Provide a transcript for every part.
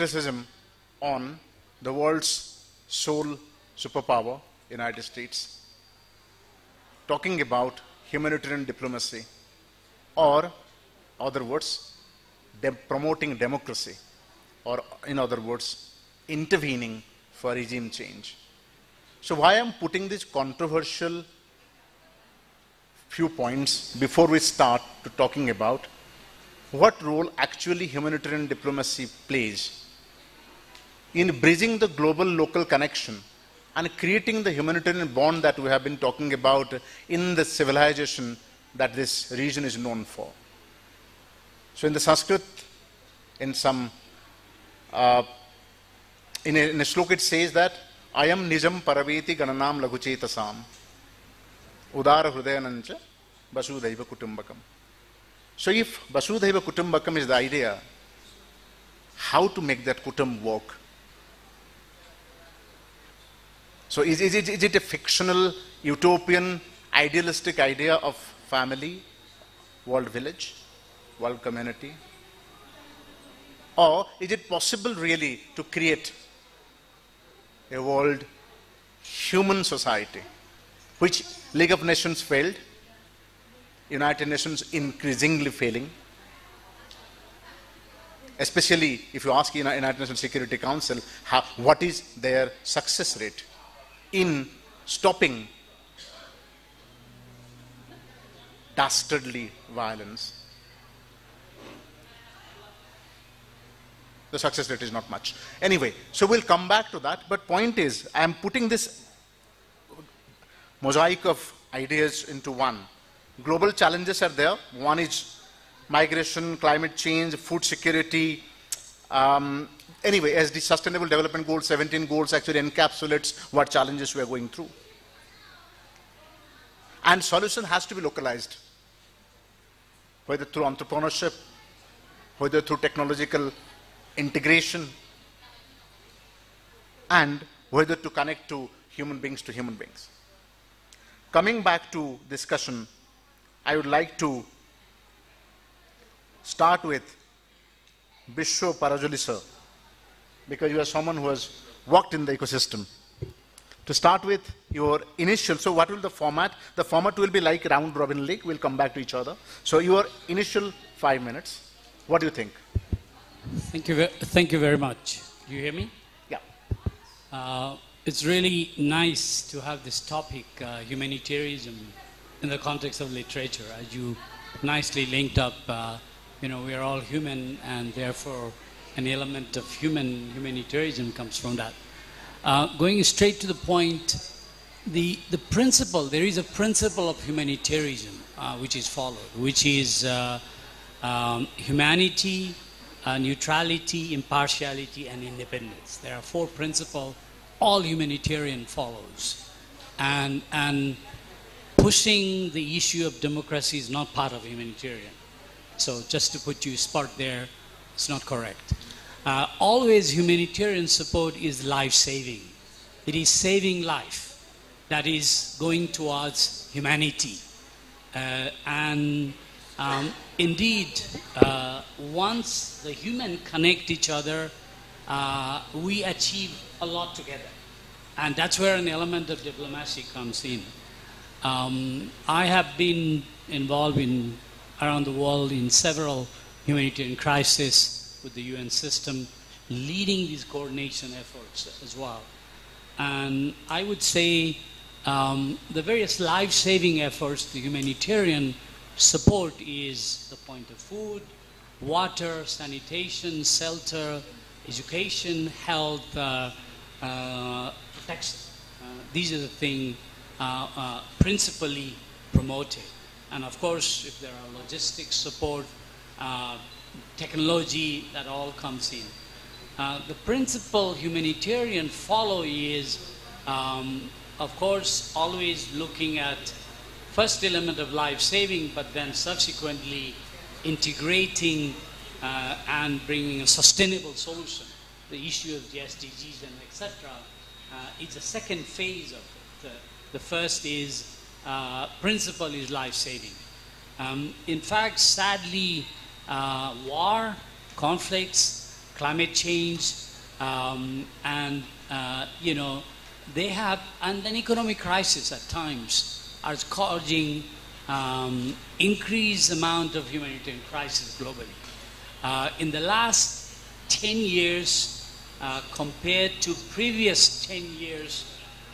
criticism on the world's sole superpower, United States, talking about humanitarian diplomacy, or other words, promoting democracy, or in other words, intervening for regime change. So why I'm putting this controversial few points before we start to talking about what role actually humanitarian diplomacy plays in bridging the global-local connection and creating the humanitarian bond that we have been talking about in the civilization that this region is known for. So in the Sanskrit, in some in a shloka it says that Ayam nijam paraveti gananam laguchetasam udara hrudayanancha vasudhaiva kutumbakam. So if vasudhaiva kutumbakam is the idea, how to make that kutum work? So is it a fictional, utopian, idealistic idea of family, world village, world community? Or is it possible really to create a world human society, which League of Nations failed, United Nations increasingly failing, especially if you ask United Nations Security Council, what is their success rate in stopping dastardly violence? The success rate is not much. Anyway, so we'll come back to that, but point is, I am putting this mosaic of ideas into one. Global challenges are there. One is migration, climate change, food security. Anyway, as the Sustainable Development Goals, 17 goals actually encapsulates what challenges we are going through. And solution has to be localized, whether through entrepreneurship, whether through technological integration, and whether to connect to human beings to human beings. Coming back to discussion, I would like to start with Bisho Parajuli sir, because you are someone who has worked in the ecosystem. To start with your initial, so what will the format? The format will be like round robin league. We'll come back to each other. So your initial 5 minutes. What do you think? Thank you very much. Do you hear me? Yeah. It's really nice to have this topic, humanitarianism, in the context of literature. As you nicely linked up, we are all human, and therefore an element of humanitarianism comes from that. Going straight to the point, the principle, there is a principle of humanitarianism which is followed, which is humanity, neutrality, impartiality, and independence. There are 4 principles all humanitarian follows. And pushing the issue of democracy is not part of humanitarian. So just to put you spot there, it's not correct. Always humanitarian support is life-saving. It is saving life. That is going towards humanity. Indeed, once the human connect each other, we achieve a lot together. And that's where an element of diplomacy comes in. I have been involved around the world in several humanitarian crises with the UN system, leading these coordination efforts as well. And I would say the various life-saving efforts, the humanitarian support is the point of food, water, sanitation, shelter, education, health, protection. These are the things principally promoted. And of course, if there are logistics support, technology, that all comes in. The principle humanitarian follow is, of course, always looking at first element of life-saving, but then subsequently integrating and bringing a sustainable solution. The issue of the SDGs and etc. It's a second phase of it. The first is, principle is life-saving. In fact, sadly, war, conflicts, climate change, and you know, they have, and then economic crisis at times are causing increased amount of humanitarian crisis globally. In the last 10 years, compared to previous 10 years,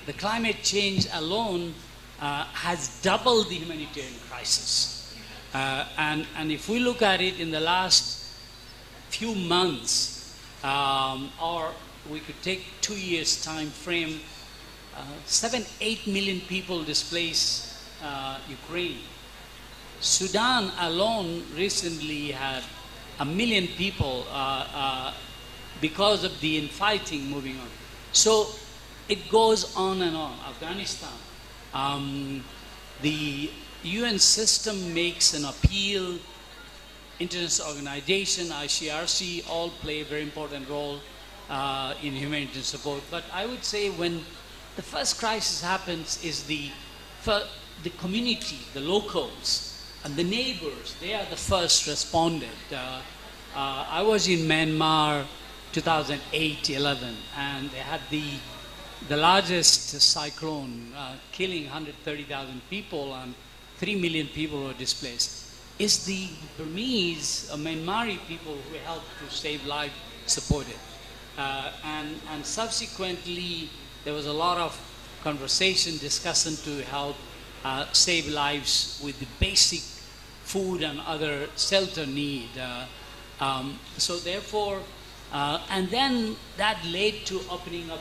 the climate change alone has doubled the humanitarian crisis. And if we look at it in the last few months, or we could take 2 years time frame, 7-8 million people displaced Ukraine. Sudan alone recently had 1 million people because of the infighting moving on. So it goes on and on. Afghanistan, the UN system makes an appeal, international organization, ICRC, all play a very important role in humanitarian support. But I would say when the first crisis happens is the community, the locals, and the neighbors. They are the first responded. I was in Myanmar 2008-11, and they had the largest cyclone, killing 130,000 people, and 3 million people were displaced. It's the Burmese, Myanmari people who helped to save lives supported. And subsequently, there was a lot of conversation, discussion to help save lives with the basic food and other shelter need. So therefore, and then that led to opening up